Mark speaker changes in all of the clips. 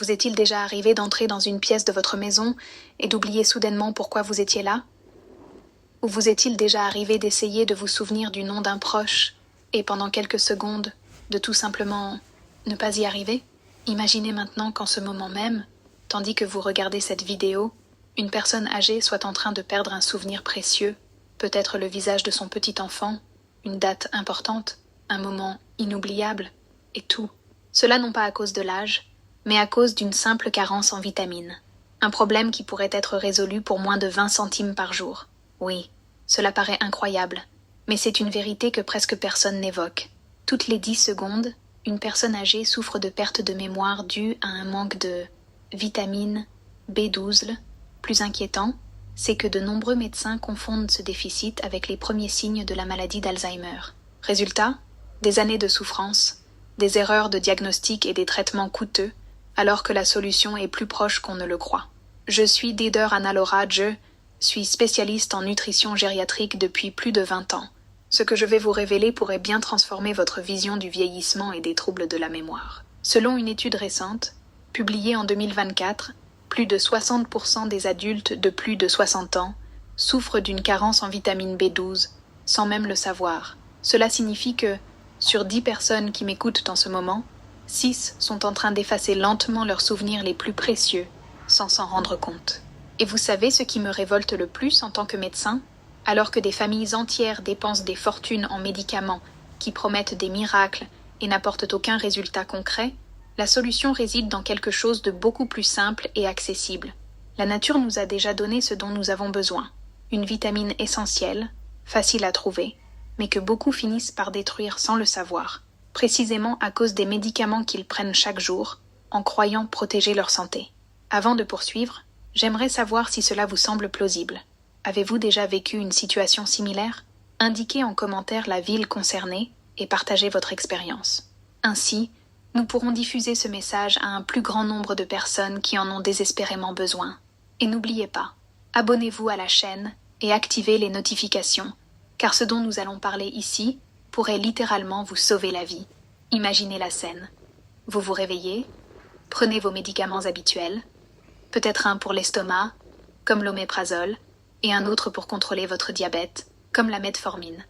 Speaker 1: Vous est-il déjà arrivé d'entrer dans une pièce de votre maison et d'oublier soudainement pourquoi vous étiez là? Ou vous est-il déjà arrivé d'essayer de vous souvenir du nom d'un proche et pendant quelques secondes de tout simplement ne pas y arriver? Imaginez maintenant qu'en ce moment même, tandis que vous regardez cette vidéo, une personne âgée soit en train de perdre un souvenir précieux, peut-être le visage de son petit enfant, une date importante, un moment inoubliable, et tout. Cela non pas à cause de l'âge, mais à cause d'une simple carence en vitamines. Un problème qui pourrait être résolu pour moins de 20 centimes par jour. Oui, cela paraît incroyable, mais c'est une vérité que presque personne n'évoque. Toutes les 10 secondes, une personne âgée souffre de perte de mémoire due à un manque de vitamine B12. Plus inquiétant, c'est que de nombreux médecins confondent ce déficit avec les premiers signes de la maladie d'Alzheimer. Résultat, des années de souffrance, des erreurs de diagnostic et des traitements coûteux, alors que la solution est plus proche qu'on ne le croit. Je suis Dider Anna-Laura, je suis spécialiste en nutrition gériatrique depuis plus de 20 ans. Ce que je vais vous révéler pourrait bien transformer votre vision du vieillissement et des troubles de la mémoire. Selon une étude récente, publiée en 2024, plus de 60% des adultes de plus de 60 ans souffrent d'une carence en vitamine B12, sans même le savoir. Cela signifie que, sur 10 personnes qui m'écoutent en ce moment, 6 sont en train d'effacer lentement leurs souvenirs les plus précieux, sans s'en rendre compte. Et vous savez ce qui me révolte le plus en tant que médecin? Alors que des familles entières dépensent des fortunes en médicaments qui promettent des miracles et n'apportent aucun résultat concret, la solution réside dans quelque chose de beaucoup plus simple et accessible. La nature nous a déjà donné ce dont nous avons besoin, une vitamine essentielle, facile à trouver, mais que beaucoup finissent par détruire sans le savoir, précisément à cause des médicaments qu'ils prennent chaque jour, en croyant protéger leur santé. Avant de poursuivre, j'aimerais savoir si cela vous semble plausible. Avez-vous déjà vécu une situation similaire? Indiquez en commentaire la ville concernée et partagez votre expérience. Ainsi, nous pourrons diffuser ce message à un plus grand nombre de personnes qui en ont désespérément besoin. Et n'oubliez pas, abonnez-vous à la chaîne et activez les notifications, car ce dont nous allons parler ici pourrait littéralement vous sauver la vie. Imaginez la scène. Vous vous réveillez, prenez vos médicaments habituels, peut-être un pour l'estomac, comme l'oméprazole, et un autre pour contrôler votre diabète, comme la metformine.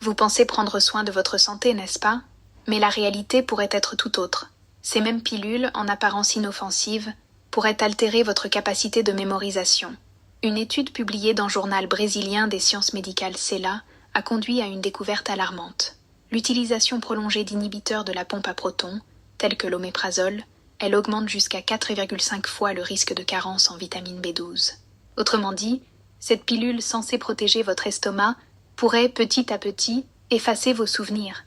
Speaker 1: Vous pensez prendre soin de votre santé, n'est-ce pas? Mais la réalité pourrait être tout autre. Ces mêmes pilules, en apparence inoffensives, pourraient altérer votre capacité de mémorisation. Une étude publiée dans le journal brésilien des sciences médicales CELA a conduit à une découverte alarmante. L'utilisation prolongée d'inhibiteurs de la pompe à protons, tels que l'oméprazole, elle augmente jusqu'à 4,5 fois le risque de carence en vitamine B12. Autrement dit, cette pilule censée protéger votre estomac pourrait petit à petit effacer vos souvenirs.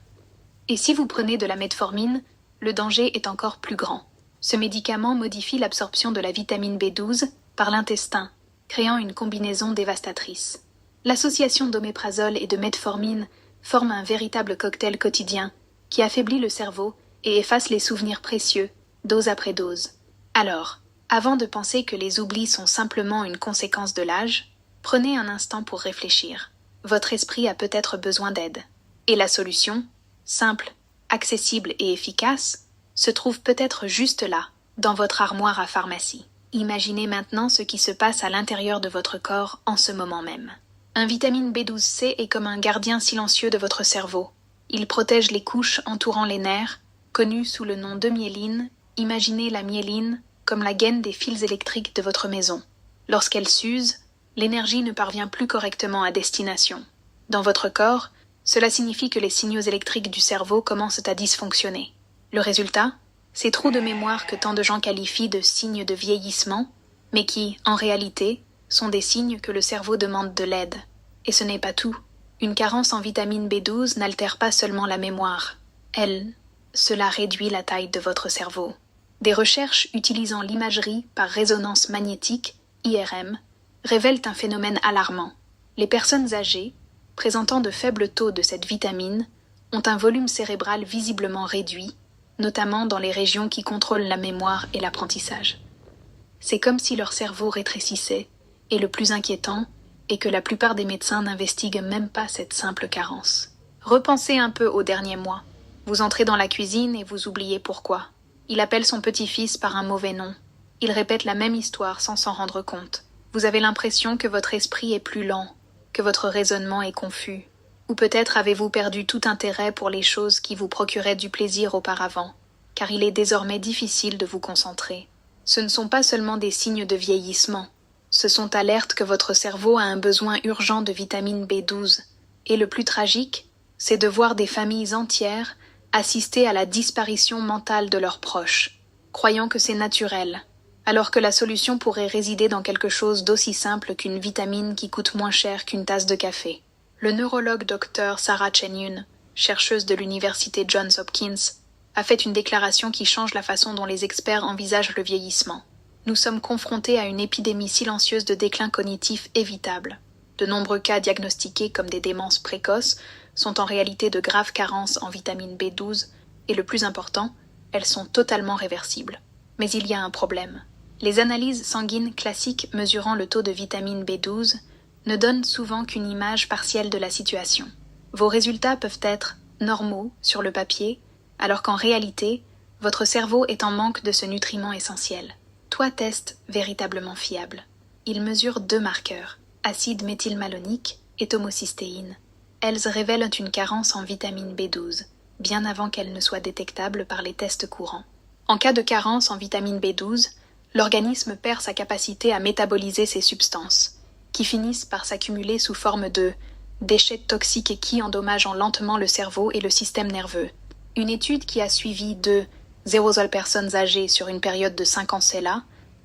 Speaker 1: Et si vous prenez de la metformine, le danger est encore plus grand. Ce médicament modifie l'absorption de la vitamine B12 par l'intestin, créant une combinaison dévastatrice. L'association d'oméprazole et de metformine forme un véritable cocktail quotidien qui affaiblit le cerveau et efface les souvenirs précieux, dose après dose. Alors, avant de penser que les oublis sont simplement une conséquence de l'âge, prenez un instant pour réfléchir. Votre esprit a peut-être besoin d'aide. Et la solution, simple, accessible et efficace, se trouve peut-être juste là, dans votre armoire à pharmacie. Imaginez maintenant ce qui se passe à l'intérieur de votre corps en ce moment même. Un vitamine B12C est comme un gardien silencieux de votre cerveau. Il protège les couches entourant les nerfs, connues sous le nom de myéline. Imaginez la myéline comme la gaine des fils électriques de votre maison. Lorsqu'elle s'use, l'énergie ne parvient plus correctement à destination. Dans votre corps, cela signifie que les signaux électriques du cerveau commencent à dysfonctionner. Le résultat, ces trous de mémoire que tant de gens qualifient de signes de vieillissement, mais qui, en réalité, sont des signes que le cerveau demande de l'aide. Et ce n'est pas tout. Une carence en vitamine B12 n'altère pas seulement la mémoire. Cela réduit la taille de votre cerveau. Des recherches utilisant l'imagerie par résonance magnétique, IRM, révèlent un phénomène alarmant. Les personnes âgées, présentant de faibles taux de cette vitamine, ont un volume cérébral visiblement réduit, notamment dans les régions qui contrôlent la mémoire et l'apprentissage. C'est comme si leur cerveau rétrécissait, et le plus inquiétant est que la plupart des médecins n'investiguent même pas cette simple carence. Repensez un peu aux derniers mois. Vous entrez dans la cuisine et vous oubliez pourquoi. Il appelle son petit-fils par un mauvais nom. Il répète la même histoire sans s'en rendre compte. Vous avez l'impression que votre esprit est plus lent, que votre raisonnement est confus. Ou peut-être avez-vous perdu tout intérêt pour les choses qui vous procuraient du plaisir auparavant, car il est désormais difficile de vous concentrer. Ce ne sont pas seulement des signes de vieillissement. Ce sont alertes que votre cerveau a un besoin urgent de vitamine B12. Et le plus tragique, c'est de voir des familles entières assister à la disparition mentale de leurs proches, croyant que c'est naturel, alors que la solution pourrait résider dans quelque chose d'aussi simple qu'une vitamine qui coûte moins cher qu'une tasse de café. Le neurologue Dr Sarah Chen-Yun, chercheuse de l'université Johns Hopkins, a fait une déclaration qui change la façon dont les experts envisagent le vieillissement. Nous sommes confrontés à une épidémie silencieuse de déclin cognitif évitable. De nombreux cas diagnostiqués comme des démences précoces sont en réalité de graves carences en vitamine B12 et le plus important, elles sont totalement réversibles. Mais il y a un problème. Les analyses sanguines classiques mesurant le taux de vitamine B12 ne donnent souvent qu'une image partielle de la situation. Vos résultats peuvent être normaux sur le papier, alors qu'en réalité, votre cerveau est en manque de ce nutriment essentiel. 3 tests véritablement fiables. Ils mesurent 2 marqueurs, acide méthylmalonique et homocystéine. Elles révèlent une carence en vitamine B12, bien avant qu'elle ne soit détectable par les tests courants. En cas de carence en vitamine B12, l'organisme perd sa capacité à métaboliser ces substances, qui finissent par s'accumuler sous forme de déchets toxiques qui endommagent lentement le cerveau et le système nerveux. Une étude qui a suivi 0 personnes âgées sur une période de 5 ans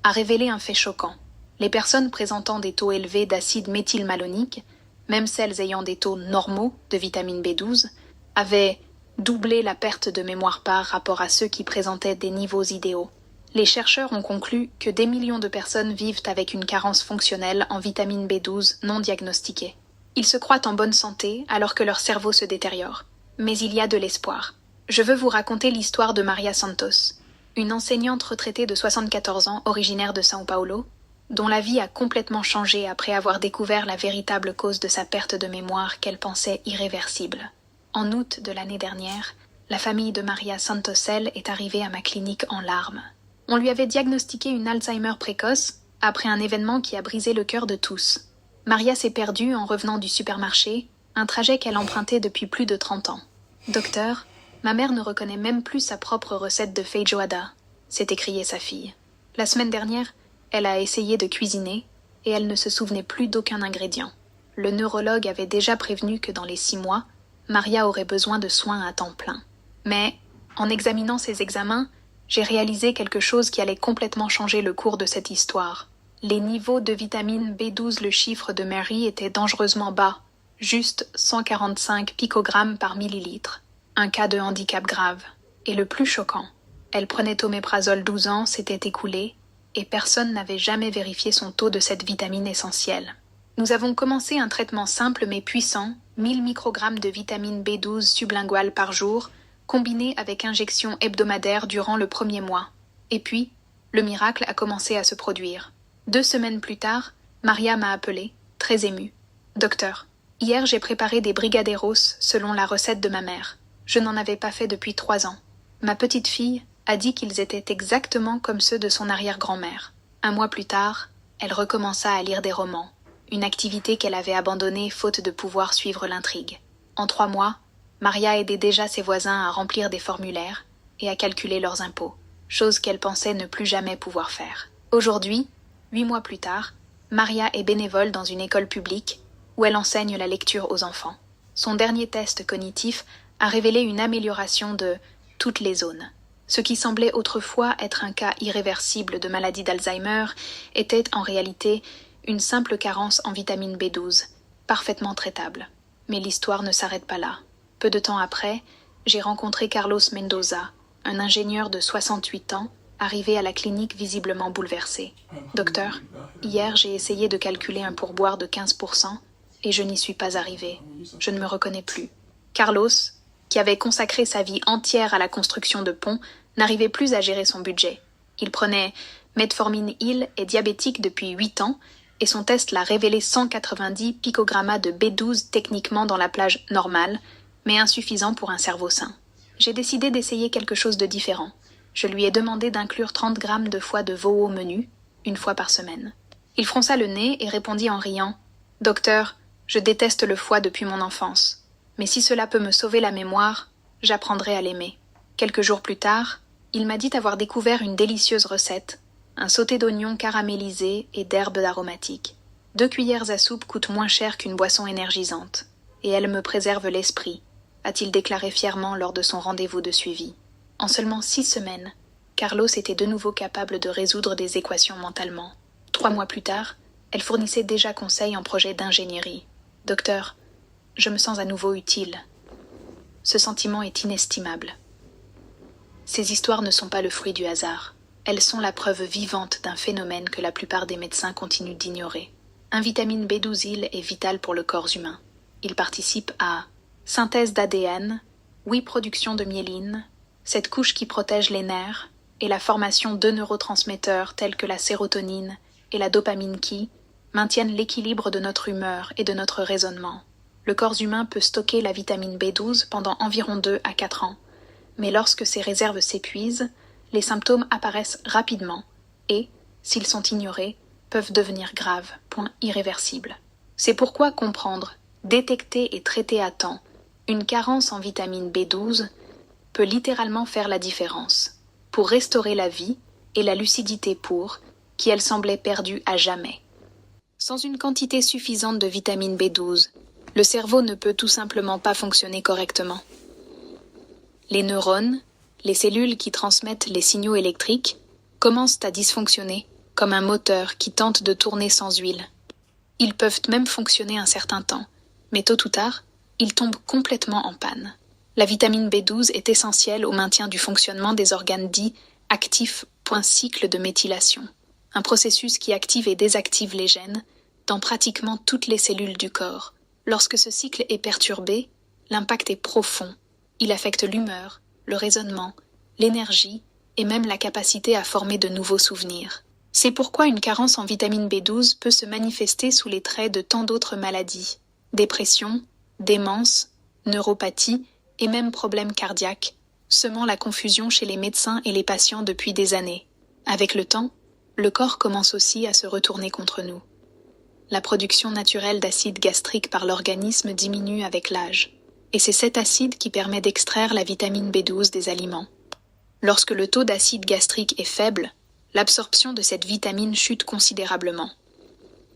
Speaker 1: a révélé un fait choquant. Les personnes présentant des taux élevés d'acide méthylmalonique, même celles ayant des taux normaux de vitamine B12, avaient doublé la perte de mémoire par rapport à ceux qui présentaient des niveaux idéaux. Les chercheurs ont conclu que des millions de personnes vivent avec une carence fonctionnelle en vitamine B12 non diagnostiquée. Ils se croient en bonne santé alors que leur cerveau se détériore. Mais il y a de l'espoir. Je veux vous raconter l'histoire de Maria Santos, une enseignante retraitée de 74 ans originaire de São Paulo, dont la vie a complètement changé après avoir découvert la véritable cause de sa perte de mémoire qu'elle pensait irréversible. En août de l'année dernière, la famille de Maria Santosel est arrivée à ma clinique en larmes. On lui avait diagnostiqué une Alzheimer précoce après un événement qui a brisé le cœur de tous. Maria s'est perdue en revenant du supermarché, un trajet qu'elle empruntait depuis plus de 30 ans. « Docteur, ma mère ne reconnaît même plus sa propre recette de feijoada », s'est écriée sa fille. La semaine dernière, elle a essayé de cuisiner et elle ne se souvenait plus d'aucun ingrédient. Le neurologue avait déjà prévenu que dans les 6 mois, Maria aurait besoin de soins à temps plein. Mais, en examinant ses examens, j'ai réalisé quelque chose qui allait complètement changer le cours de cette histoire. Les niveaux de vitamine B12, le chiffre de Mary, étaient dangereusement bas, juste 145 picogrammes par millilitre. Un cas de handicap grave. Et le plus choquant, elle prenait oméprazole 12 ans, s'était écoulé, et personne n'avait jamais vérifié son taux de cette vitamine essentielle. Nous avons commencé un traitement simple mais puissant, 1000 microgrammes de vitamine B12 sublinguale par jour, combiné avec injection hebdomadaire durant le premier mois. Et puis, le miracle a commencé à se produire. 2 semaines plus tard, Maria m'a appelé, très émue. « Docteur, hier j'ai préparé des brigadeiros selon la recette de ma mère. Je n'en avais pas fait depuis 3 ans. Ma petite fille a dit qu'ils étaient exactement comme ceux de son arrière-grand-mère. 1 mois plus tard, elle recommença à lire des romans, une activité qu'elle avait abandonnée faute de pouvoir suivre l'intrigue. En 3 mois, Maria aidait déjà ses voisins à remplir des formulaires et à calculer leurs impôts, chose qu'elle pensait ne plus jamais pouvoir faire. Aujourd'hui, 8 mois plus tard, Maria est bénévole dans une école publique où elle enseigne la lecture aux enfants. Son dernier test cognitif a révélé une amélioration de toutes les zones. Ce qui semblait autrefois être un cas irréversible de maladie d'Alzheimer était en réalité une simple carence en vitamine B12, parfaitement traitable. Mais l'histoire ne s'arrête pas là. Peu de temps après, j'ai rencontré Carlos Mendoza, un ingénieur de 68 ans, arrivé à la clinique visiblement bouleversé. « Docteur, hier j'ai essayé de calculer un pourboire de 15% et je n'y suis pas arrivé. Je ne me reconnais plus. » Carlos, qui avait consacré sa vie entière à la construction de ponts, n'arrivait plus à gérer son budget. Il prenait metformine. Il est diabétique depuis 8 ans et son test l'a révélé 190 picogrammas de B12 techniquement dans la plage normale, mais insuffisant pour un cerveau sain. J'ai décidé d'essayer quelque chose de différent. Je lui ai demandé d'inclure 30 grammes de foie de veau au menu, une fois par semaine. Il fronça le nez et répondit en riant « Docteur, je déteste le foie depuis mon enfance. Mais si cela peut me sauver la mémoire, j'apprendrai à l'aimer. » Quelques jours plus tard, il m'a dit avoir découvert une délicieuse recette, un sauté d'oignons caramélisés et d'herbes aromatiques. 2 cuillères à soupe coûtent moins cher qu'une boisson énergisante, et elles me préservent l'esprit, a-t-il déclaré fièrement lors de son rendez-vous de suivi. En seulement 6 semaines, Carlos était de nouveau capable de résoudre des équations mentalement. 3 mois plus tard, elle fournissait déjà conseil en projet d'ingénierie. « Docteur, je me sens à nouveau utile. » Ce sentiment est inestimable. Ces histoires ne sont pas le fruit du hasard. Elles sont la preuve vivante d'un phénomène que la plupart des médecins continuent d'ignorer. Un vitamine B12 est vital pour le corps humain. Il participe à synthèse d'ADN, production de myéline, cette couche qui protège les nerfs, et la formation de neurotransmetteurs tels que la sérotonine et la dopamine qui maintiennent l'équilibre de notre humeur et de notre raisonnement. Le corps humain peut stocker la vitamine B12 pendant environ 2 à 4 ans, mais lorsque ces réserves s'épuisent, les symptômes apparaissent rapidement et, s'ils sont ignorés, peuvent devenir graves, point irréversible. C'est pourquoi comprendre, détecter et traiter à temps une carence en vitamine B12 peut littéralement faire la différence, pour restaurer la vie et la lucidité qui elle semblait perdue à jamais. Sans une quantité suffisante de vitamine B12, le cerveau ne peut tout simplement pas fonctionner correctement. Les neurones, les cellules qui transmettent les signaux électriques, commencent à dysfonctionner, comme un moteur qui tente de tourner sans huile. Ils peuvent même fonctionner un certain temps, mais tôt ou tard, ils tombent complètement en panne. La vitamine B12 est essentielle au maintien du fonctionnement des organes dits actifs, cycle de méthylation, un processus qui active et désactive les gènes dans pratiquement toutes les cellules du corps. Lorsque ce cycle est perturbé, l'impact est profond. Il affecte l'humeur, le raisonnement, l'énergie et même la capacité à former de nouveaux souvenirs. C'est pourquoi une carence en vitamine B12 peut se manifester sous les traits de tant d'autres maladies, dépression, démence, neuropathie et même problèmes cardiaques, semant la confusion chez les médecins et les patients depuis des années. Avec le temps, le corps commence aussi à se retourner contre nous. La production naturelle d'acide gastrique par l'organisme diminue avec l'âge, et c'est cet acide qui permet d'extraire la vitamine B12 des aliments. Lorsque le taux d'acide gastrique est faible, l'absorption de cette vitamine chute considérablement.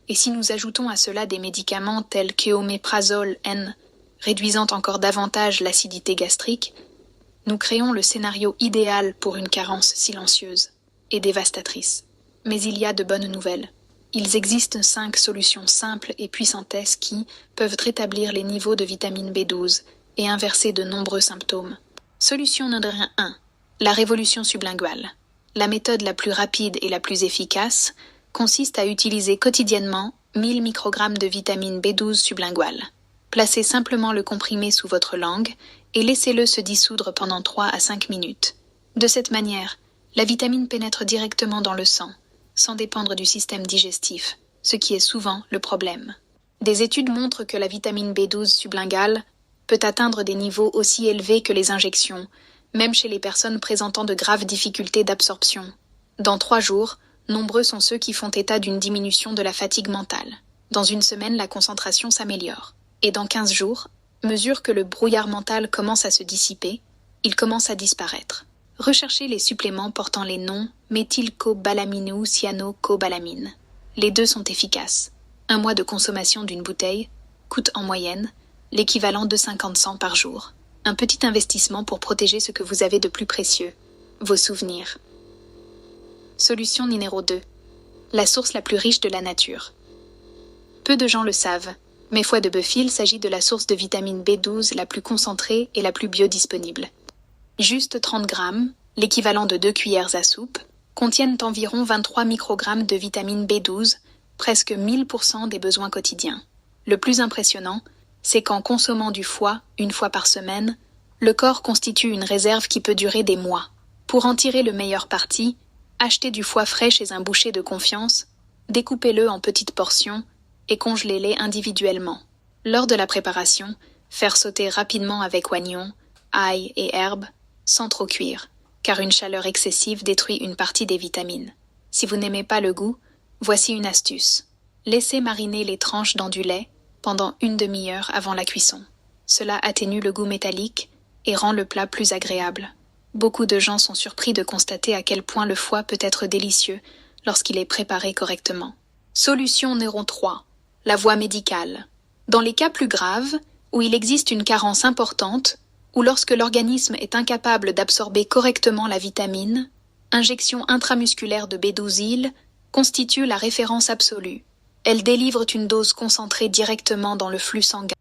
Speaker 1: Et si nous ajoutons à cela des médicaments tels qu'Oméprazole N, réduisant encore davantage l'acidité gastrique, nous créons le scénario idéal pour une carence silencieuse et dévastatrice. Mais il y a de bonnes nouvelles. Il existe 5 solutions simples et puissantes qui peuvent rétablir les niveaux de vitamine B12 et inverser de nombreux symptômes. Solution numéro 1. La révolution sublinguale. La méthode la plus rapide et la plus efficace consiste à utiliser quotidiennement 1000 microgrammes de vitamine B12 sublinguale. Placez simplement le comprimé sous votre langue et laissez-le se dissoudre pendant 3 à 5 minutes. De cette manière, la vitamine pénètre directement dans le sang, sans dépendre du système digestif, ce qui est souvent le problème. Des études montrent que la vitamine B12 sublinguale peut atteindre des niveaux aussi élevés que les injections, même chez les personnes présentant de graves difficultés d'absorption. Dans 3 jours, nombreux sont ceux qui font état d'une diminution de la fatigue mentale. Dans une semaine, la concentration s'améliore. Et dans 15 jours, mesure que le brouillard mental commence à se dissiper, il commence à disparaître. Recherchez les suppléments portant les noms méthylcobalamineux ou cyanocobalamine. Les deux sont efficaces. 1 mois de consommation d'une bouteille coûte en moyenne l'équivalent de 50 cents par jour. Un petit investissement pour protéger ce que vous avez de plus précieux, vos souvenirs. Solution numéro 2. La source la plus riche de la nature. Peu de gens le savent, mais foie de bœuf s'agit de la source de vitamine B12 la plus concentrée et la plus biodisponible. Juste 30 grammes, l'équivalent de 2 cuillères à soupe, contiennent environ 23 microgrammes de vitamine B12, presque 1000% des besoins quotidiens. Le plus impressionnant, c'est qu'en consommant du foie 1 fois par semaine, le corps constitue une réserve qui peut durer des mois. Pour en tirer le meilleur parti, achetez du foie frais chez un boucher de confiance, découpez-le en petites portions et congelez-les individuellement. Lors de la préparation, faire sauter rapidement avec oignons, ail et herbes, sans trop cuire. car une chaleur excessive détruit une partie des vitamines. Si vous n'aimez pas le goût, voici une astuce. Laissez mariner les tranches dans du lait pendant une demi-heure avant la cuisson. Cela atténue le goût métallique et rend le plat plus agréable. Beaucoup de gens sont surpris de constater à quel point le foie peut être délicieux lorsqu'il est préparé correctement. Solution numéro 3. La voie médicale. Dans les cas plus graves, où il existe une carence importante, ou lorsque l'organisme est incapable d'absorber correctement la vitamine, injection intramusculaire de bédousil constitue la référence absolue. Elles délivrent une dose concentrée directement dans le flux sanguin,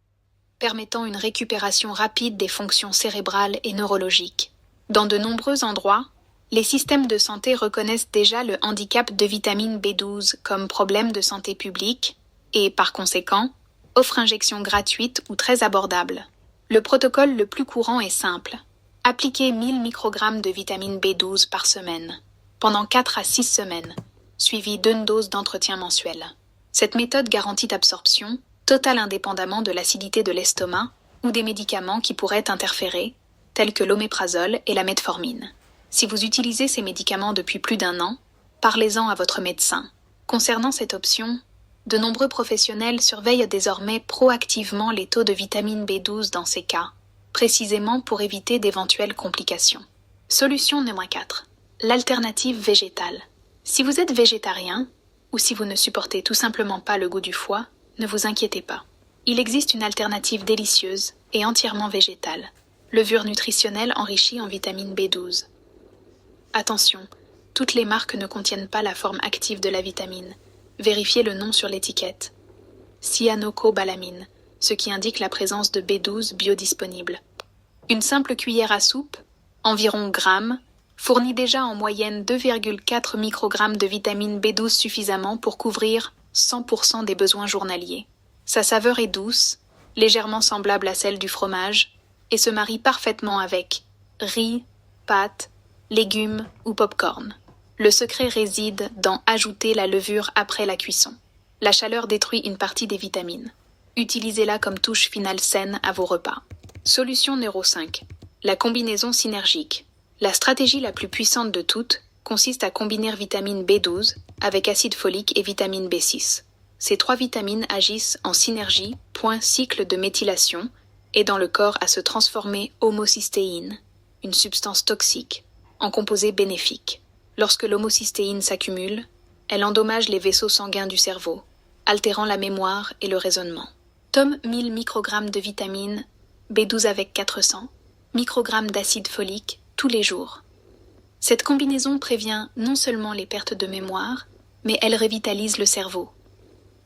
Speaker 1: permettant une récupération rapide des fonctions cérébrales et neurologiques. Dans de nombreux endroits, les systèmes de santé reconnaissent déjà le handicap de vitamine B12 comme problème de santé publique et, par conséquent, offrent injection gratuite ou très abordable. Le protocole le plus courant est simple. Appliquez 1000 microgrammes de vitamine B12 par semaine, pendant 4 à 6 semaines, suivi d'une dose d'entretien mensuel. Cette méthode garantit absorption, totale indépendamment de l'acidité de l'estomac ou des médicaments qui pourraient interférer, tels que l'oméprazole et la metformine. Si vous utilisez ces médicaments depuis plus d'1 an, parlez-en à votre médecin. Concernant cette option, de nombreux professionnels surveillent désormais proactivement les taux de vitamine B12 dans ces cas, précisément pour éviter d'éventuelles complications. Solution numéro 4. L'alternative végétale. Si vous êtes végétarien, ou si vous ne supportez tout simplement pas le goût du foie, ne vous inquiétez pas. Il existe une alternative délicieuse et entièrement végétale. Levure nutritionnelle enrichie en vitamine B12. Attention, toutes les marques ne contiennent pas la forme active de la vitamine. Vérifiez le nom sur l'étiquette. Cyanocobalamin, ce qui indique la présence de B12 biodisponible. Une simple cuillère à soupe, environ grammes, fournit déjà en moyenne 2,4 microgrammes de vitamine B12 suffisamment pour couvrir 100% des besoins journaliers. Sa saveur est douce, légèrement semblable à celle du fromage, et se marie parfaitement avec riz, pâtes, légumes ou pop-corn. Le secret réside dans ajouter la levure après la cuisson. La chaleur détruit une partie des vitamines. Utilisez-la comme touche finale saine à vos repas. Solution numéro 5. La combinaison synergique. La stratégie la plus puissante de toutes consiste à combiner vitamine B12 avec acide folique et vitamine B6. Ces 3 vitamines agissent en synergie, point cycle de méthylation, aidant le corps à se transformer homocystéine, une substance toxique, en composé bénéfique. Lorsque l'homocystéine s'accumule, elle endommage les vaisseaux sanguins du cerveau, altérant la mémoire et le raisonnement. Tome 1000 microgrammes de vitamine B12 avec 400 microgrammes d'acide folique tous les jours. Cette combinaison prévient non seulement les pertes de mémoire, mais elle revitalise le cerveau.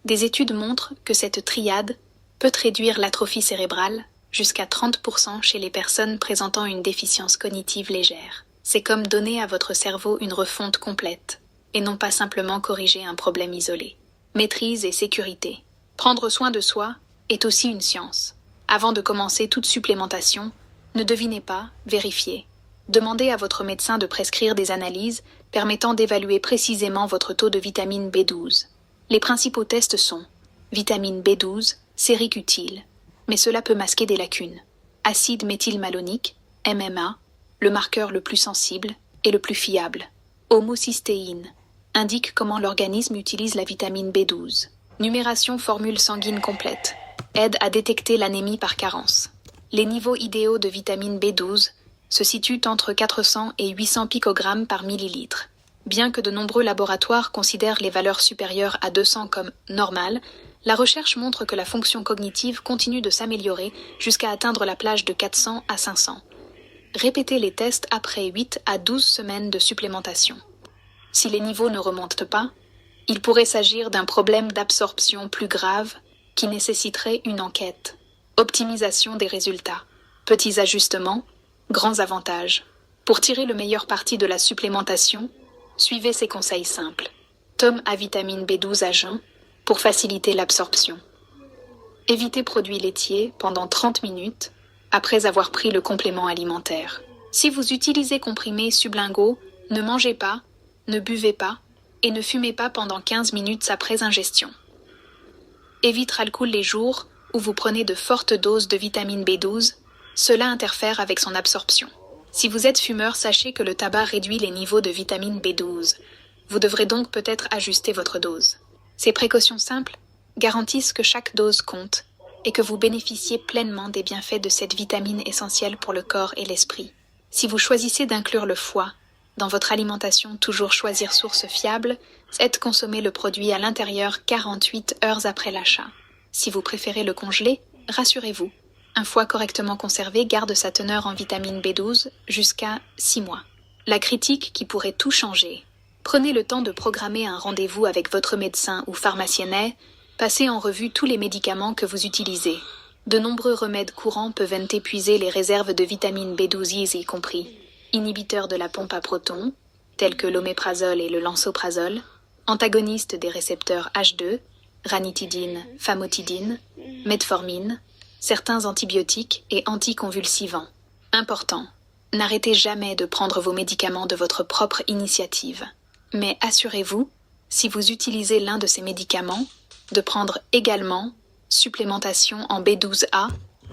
Speaker 1: Des études montrent que cette triade peut réduire l'atrophie cérébrale jusqu'à 30% chez les personnes présentant une déficience cognitive légère. C'est comme donner à votre cerveau une refonte complète, et non pas simplement corriger un problème isolé. Maîtrise et sécurité. Prendre soin de soi est aussi une science. Avant de commencer toute supplémentation, ne devinez pas, vérifiez. Demandez à votre médecin de prescrire des analyses permettant d'évaluer précisément votre taux de vitamine B12. Les principaux tests sont vitamine B12, sérique utile, mais cela peut masquer des lacunes. Acide méthylmalonique, MMA, le marqueur le plus sensible et le plus fiable. Homocystéine, indique comment l'organisme utilise la vitamine B12. Numération formule sanguine complète, aide à détecter l'anémie par carence. Les niveaux idéaux de vitamine B12 se situent entre 400 et 800 picogrammes par millilitre. Bien que de nombreux laboratoires considèrent les valeurs supérieures à 200 comme normales, la recherche montre que la fonction cognitive continue de s'améliorer jusqu'à atteindre la plage de 400 à 500. Répétez les tests après 8 à 12 semaines de supplémentation. Si les niveaux ne remontent pas, il pourrait s'agir d'un problème d'absorption plus grave qui nécessiterait une enquête. Optimisation des résultats. Petits ajustements, grands avantages. Pour tirer le meilleur parti de la supplémentation, suivez ces conseils simples. Tome à vitamine B12 à jeun pour faciliter l'absorption. Évitez produits laitiers pendant 30 minutes après avoir pris le complément alimentaire. Si vous utilisez comprimés sublinguaux, ne mangez pas, ne buvez pas et ne fumez pas pendant 15 minutes après ingestion. Évitez l'alcool les jours où vous prenez de fortes doses de vitamine B12, cela interfère avec son absorption. Si vous êtes fumeur, sachez que le tabac réduit les niveaux de vitamine B12. Vous devrez donc peut-être ajuster votre dose. Ces précautions simples garantissent que chaque dose compte et que vous bénéficiez pleinement des bienfaits de cette vitamine essentielle pour le corps et l'esprit. Si vous choisissez d'inclure le foie dans votre alimentation, toujours choisir source fiable, c'est consommer le produit à l'intérieur 48 heures après l'achat. Si vous préférez le congeler, rassurez-vous, un foie correctement conservé garde sa teneur en vitamine B12 jusqu'à 6 mois. La critique qui pourrait tout changer. Prenez le temps de programmer un rendez-vous avec votre médecin ou pharmacien. Passez en revue tous les médicaments que vous utilisez. De nombreux remèdes courants peuvent épuiser les réserves de vitamine B12 y compris. Inhibiteurs de la pompe à protons, tels que l'oméprazole et le lansoprazole, antagonistes des récepteurs H2, ranitidine, famotidine, metformine, certains antibiotiques et anticonvulsivants. Important, n'arrêtez jamais de prendre vos médicaments de votre propre initiative. Mais assurez-vous, si vous utilisez l'un de ces médicaments, de prendre également supplémentation en B12A,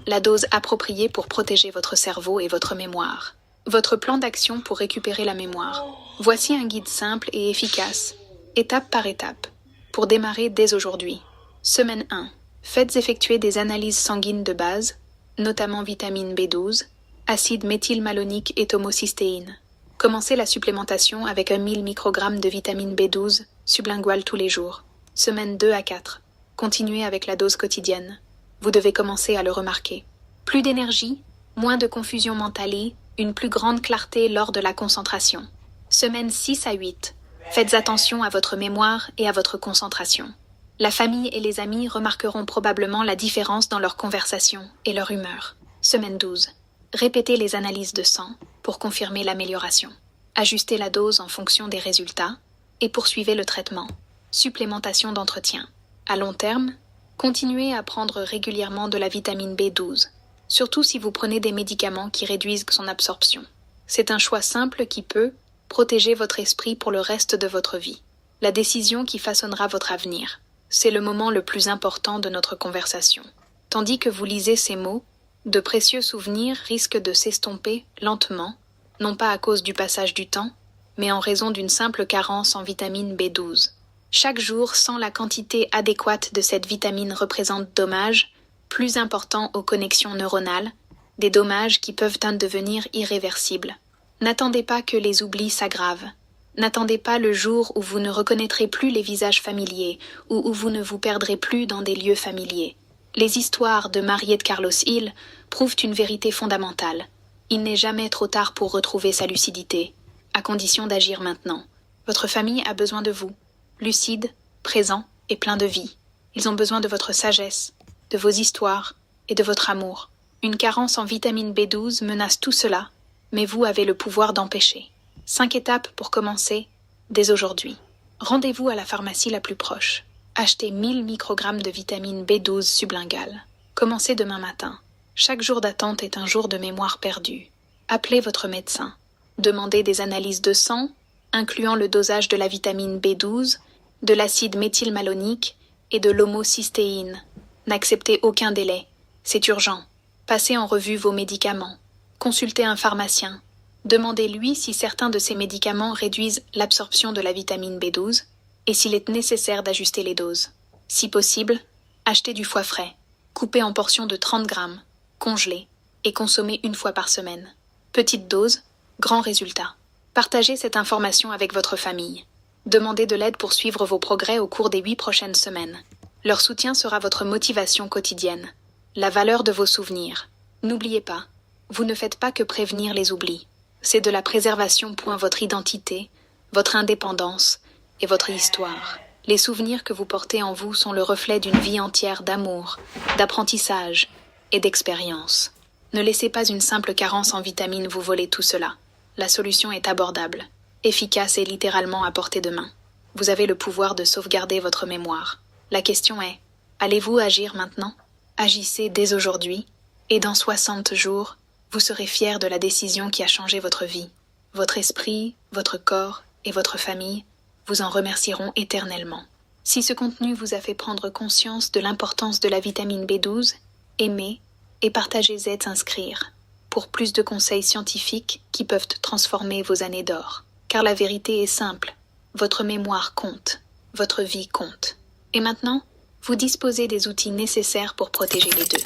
Speaker 1: la dose appropriée pour protéger votre cerveau et votre mémoire. Votre plan d'action pour récupérer la mémoire. Voici un guide simple et efficace, étape par étape, pour démarrer dès aujourd'hui. Semaine 1. Faites effectuer des analyses sanguines de base, notamment vitamine B12, acide méthylmalonique et homocystéine. Commencez la supplémentation avec 1000 microgrammes de vitamine B12 sublinguale tous les jours. Semaine 2 à 4. Continuez avec la dose quotidienne. Vous devez commencer à le remarquer. Plus d'énergie, moins de confusion mentale, une plus grande clarté lors de la concentration. Semaine 6 à 8. Faites attention à votre mémoire et à votre concentration. La famille et les amis remarqueront probablement la différence dans leur conversation et leur humeur. Semaine 12. Répétez les analyses de sang pour confirmer l'amélioration. Ajustez la dose en fonction des résultats et poursuivez le traitement. Supplémentation d'entretien. À long terme, continuez à prendre régulièrement de la vitamine B12, surtout si vous prenez des médicaments qui réduisent son absorption. C'est un choix simple qui peut protéger votre esprit pour le reste de votre vie. La décision qui façonnera votre avenir. C'est le moment le plus important de notre conversation. Tandis que vous lisez ces mots, de précieux souvenirs risquent de s'estomper lentement, non pas à cause du passage du temps, mais en raison d'une simple carence en vitamine B12. Chaque jour sans la quantité adéquate de cette vitamine représente dommages plus importants aux connexions neuronales, des dommages qui peuvent en devenir irréversibles. N'attendez pas que les oublis s'aggravent. N'attendez pas le jour où vous ne reconnaîtrez plus les visages familiers ou où vous ne vous perdrez plus dans des lieux familiers. Les histoires de Mariette Carlos Hill prouvent une vérité fondamentale. Il n'est jamais trop tard pour retrouver sa lucidité, à condition d'agir maintenant. Votre famille a besoin de vous, lucide, présent et plein de vie. Ils ont besoin de votre sagesse, de vos histoires et de votre amour. Une carence en vitamine B12 menace tout cela, mais vous avez le pouvoir d'empêcher. 5 étapes pour commencer, dès aujourd'hui. Rendez-vous à la pharmacie la plus proche. Achetez 1000 microgrammes de vitamine B12 sublinguale. Commencez demain matin. Chaque jour d'attente est un jour de mémoire perdue. Appelez votre médecin. Demandez des analyses de sang, incluant le dosage de la vitamine B12, de l'acide méthylmalonique et de l'homocystéine. N'acceptez aucun délai. C'est urgent. Passez en revue vos médicaments. Consultez un pharmacien. Demandez-lui si certains de ces médicaments réduisent l'absorption de la vitamine B12 et s'il est nécessaire d'ajuster les doses. Si possible, achetez du foie frais, coupé en portions de 30 grammes, congelé et consommé une fois par semaine. Petite dose, grand résultat. Partagez cette information avec votre famille. Demandez de l'aide pour suivre vos progrès au cours des 8 prochaines semaines. Leur soutien sera votre motivation quotidienne, la valeur de vos souvenirs. N'oubliez pas, vous ne faites pas que prévenir les oublis. C'est de la préservation pour votre identité, votre indépendance et votre histoire. Les souvenirs que vous portez en vous sont le reflet d'une vie entière d'amour, d'apprentissage et d'expérience. Ne laissez pas une simple carence en vitamines vous voler tout cela. La solution est abordable, efficace et littéralement à portée de main. Vous avez le pouvoir de sauvegarder votre mémoire. La question est, allez-vous agir maintenant? Agissez dès aujourd'hui, et dans 60 jours, vous serez fier de la décision qui a changé votre vie. Votre esprit, votre corps et votre famille vous en remercieront éternellement. Si ce contenu vous a fait prendre conscience de l'importance de la vitamine B12, aimez et partagez-y inscrire. pour plus de conseils scientifiques qui peuvent transformer vos années d'or. Car la vérité est simple, votre mémoire compte, votre vie compte. Et maintenant, vous disposez des outils nécessaires pour protéger les deux.